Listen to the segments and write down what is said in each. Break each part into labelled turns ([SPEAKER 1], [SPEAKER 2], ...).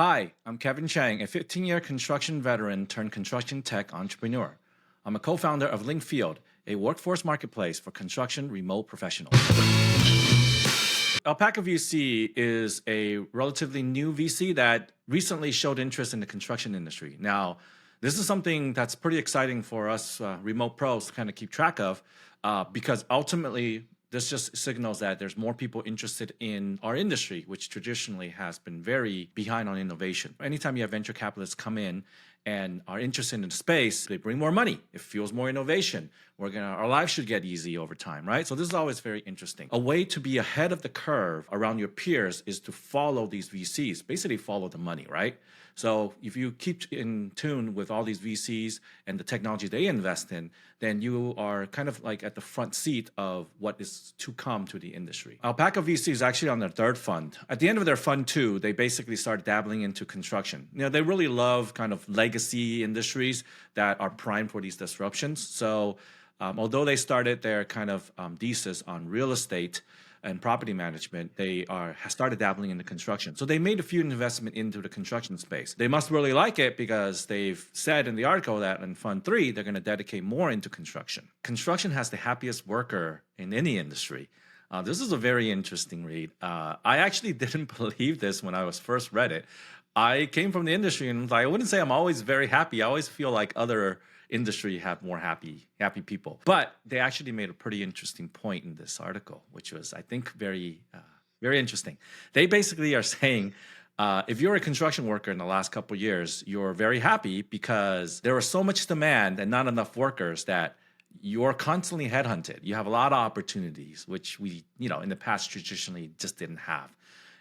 [SPEAKER 1] Hi, I'm Kevin Chang, a 15-year construction veteran turned construction tech entrepreneur. I'm a co-founder of LinkedField, a workforce marketplace for construction remote professionals. Alpaca VC is a relatively new VC that recently showed interest in the construction industry. Now, this is something that's pretty exciting for us remote pros to kind of keep track of because ultimately this just signals that there's more people interested in our industry, which traditionally has been very behind on innovation. Anytime you have venture capitalists come in and are interested in the space, they bring more money. It fuels more innovation. Our lives should get easy over time, right? So this is always very interesting. A way to be ahead of the curve around your peers is to follow these VCs, basically follow the money, right? So if you keep in tune with all these VCs and the technology they invest in, then you are kind of like at the front seat of what is to come to the industry. Alpaca VC is actually on their third fund. At the end of their fund two, they basically start dabbling into construction. They really love kind of legacy industries that are primed for these disruptions. So although they started their kind of thesis on real estate and property management, they started dabbling in the construction. So they made a few investment into the construction space. They must really like it because they've said in the article that in Fund 3, they're going to dedicate more into construction. Construction has the happiest worker in any industry. This is a very interesting read. I actually didn't believe this when I was first read it. I came from the industry and I wouldn't say I'm always very happy. I always feel like other industry have more happy people. But they actually made a pretty interesting point in this article, which was, I think, very interesting. They basically are saying, if you're a construction worker in the last couple of years, you're very happy because there was so much demand and not enough workers that you're constantly headhunted. You have a lot of opportunities, which we, in the past traditionally just didn't have.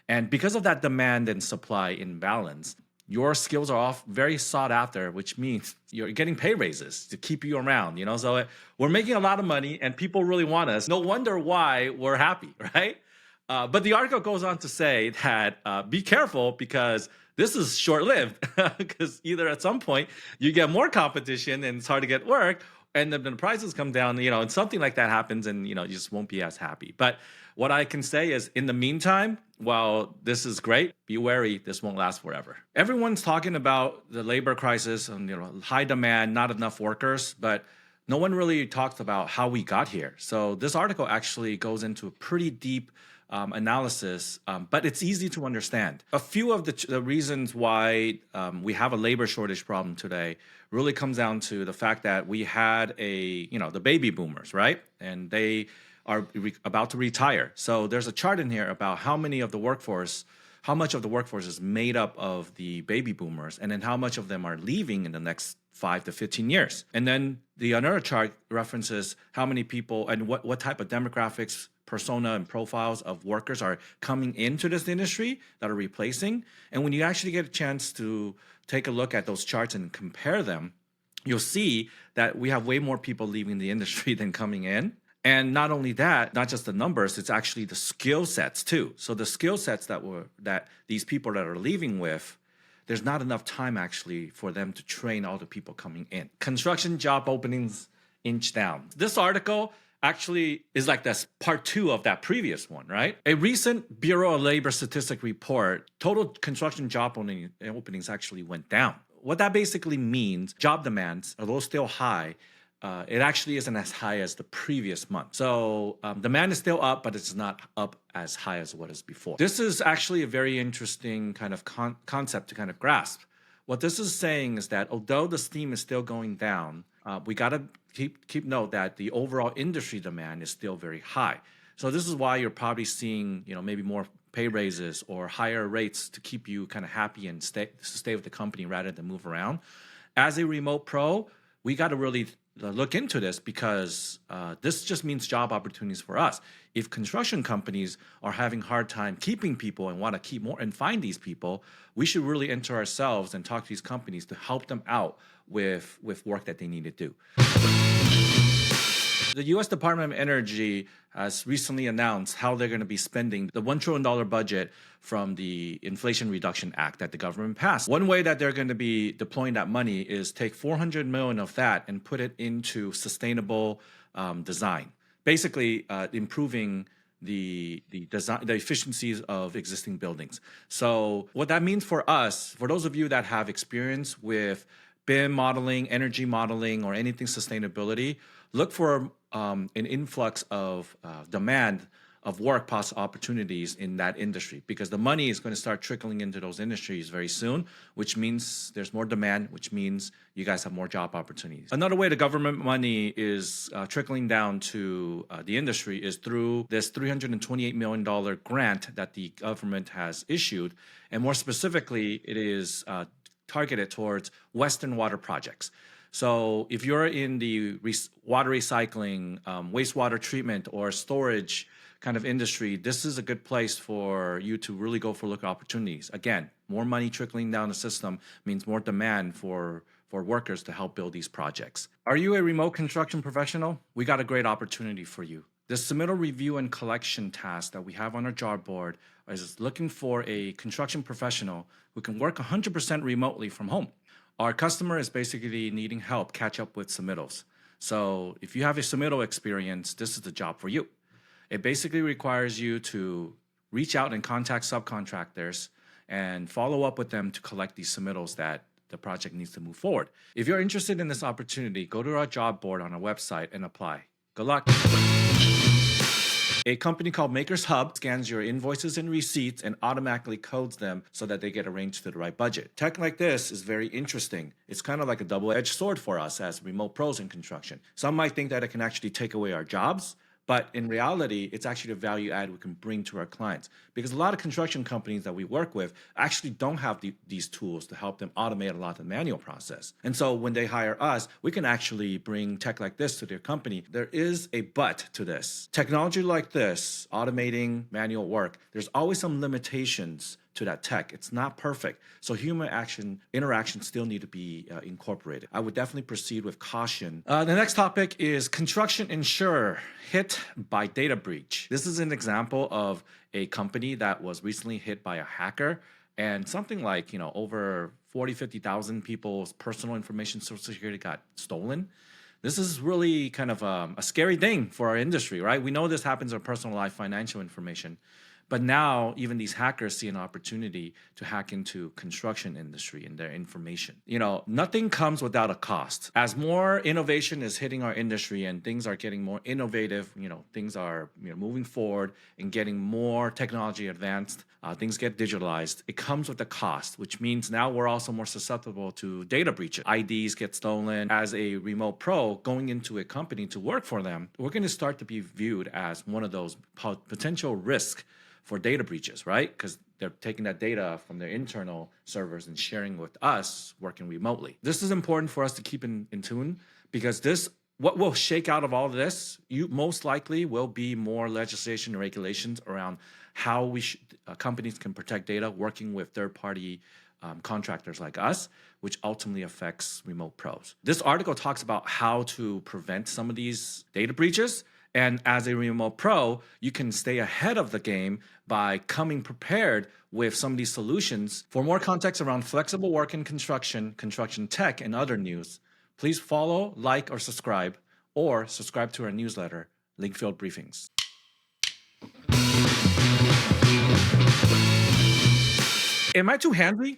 [SPEAKER 1] And because of that demand and supply imbalance, your skills are very sought after, which means you're getting pay raises to keep you around, So we're making a lot of money and people really want us. No wonder why we're happy, right? But the article goes on to say that be careful because this is short-lived because either at some point you get more competition and it's hard to get work, and then the prices come down, and something like that happens and, you just won't be as happy. But what I can say is in the meantime, while this is great, be wary, this won't last forever. Everyone's talking about the labor crisis and, high demand, not enough workers, but no one really talks about how we got here. So this article actually goes into a pretty deep analysis, but it's easy to understand. A few of the reasons why we have a labor shortage problem today really comes down to the fact that we had the baby boomers, right? And they are about to retire. So there's a chart in here about how much of the workforce is made up of the baby boomers, and then how much of them are leaving in the next 5 to 15 years. And then the another chart references how many people and what type of demographics, persona, and profiles of workers are coming into this industry that are replacing. And when you actually get a chance to take a look at those charts and compare them, you'll see that we have way more people leaving the industry than coming in. And not only that, not just the numbers, it's actually the skill sets too. So the skill sets that these people that are leaving with, there's not enough time actually for them to train all the people coming in. Construction job openings inch down. This article actually is like this part 2 of that previous one, right? A recent Bureau of Labor Statistic report, total construction job openings actually went down. What that basically means, job demands, although still high, it actually isn't as high as the previous month. So demand is still up, but it's not up as high as what is before. This is actually a very interesting kind of concept to kind of grasp. What this is saying is that although the steam is still going down, we got to keep note that the overall industry demand is still very high. So this is why you're probably seeing, maybe more pay raises or higher rates to keep you kind of happy and stay with the company rather than move around. As a remote pro, we got to really look into this because this just means job opportunities for us. If construction companies are having a hard time keeping people and want to keep more and find these people, we should really enter ourselves and talk to these companies to help them out with work that they need to do. The U.S. Department of Energy has recently announced how they're going to be spending the $1 trillion budget from the Inflation Reduction Act that the government passed. One way that they're going to be deploying that money is take $400 million of that and put it into sustainable design, basically improving the design, the efficiencies of existing buildings. So what that means for us, for those of you that have experience with BIM modeling, energy modeling, or anything sustainability, look for an influx of demand of work opportunities in that industry, because the money is going to start trickling into those industries very soon, which means there's more demand, which means you guys have more job opportunities. Another way the government money is trickling down to the industry is through this $328 million grant that the government has issued. And more specifically, it is targeted towards Western water projects. So if you're in the water recycling, wastewater treatment, or storage kind of industry, this is a good place for you to really go for look at opportunities. Again, more money trickling down the system means more demand for workers to help build these projects. Are you a remote construction professional? We got a great opportunity for you. The submittal review and collection task that we have on our job board is looking for a construction professional who can work 100% remotely from home. Our customer is basically needing help catch up with submittals. So if you have a submittal experience, this is the job for you. It basically requires you to reach out and contact subcontractors and follow up with them to collect these submittals that the project needs to move forward. If you're interested in this opportunity, go to our job board on our website and apply. Good luck. A company called Makers Hub scans your invoices and receipts and automatically codes them so that they get arranged to the right budget. Tech like this is very interesting. It's kind of like a double-edged sword for us as remote pros in construction. Some might think that it can actually take away our jobs, but in reality, it's actually a value add we can bring to our clients, because a lot of construction companies that we work with actually don't have these tools to help them automate a lot of the manual process. And so when they hire us, we can actually bring tech like this to their company. There is a but to this. Technology like this, automating manual work, there's always some limitations to that tech. It's not perfect. So human interactions still need to be incorporated. I would definitely proceed with caution. The next topic is construction insurer hit by data breach. This is an example of a company that was recently hit by a hacker, and something like, over 50,000 people's personal information, Social Security, got stolen. This is really kind of a scary thing for our industry, right? We know this happens in personal life, financial information. But now even these hackers see an opportunity to hack into construction industry and their information. Nothing comes without a cost. As more innovation is hitting our industry and things are getting more innovative, things are moving forward and getting more technology advanced, things get digitalized. It comes with a cost, which means now we're also more susceptible to data breaches. IDs get stolen. As a remote pro going into a company to work for them, we're going to start to be viewed as one of those potential risks for data breaches, right? Because they're taking that data from their internal servers and sharing with us working remotely. This is important for us to keep in tune, because what will shake out of all of this, you most likely will be more legislation and regulations around how companies can protect data working with third-party contractors like us, which ultimately affects remote pros. This article talks about how to prevent some of these data breaches. And as a remote pro, you can stay ahead of the game by coming prepared with some of these solutions. For more context around flexible work in construction, construction tech, and other news, please follow, like, or subscribe to our newsletter, LinkedField Briefings. Am I too handsy?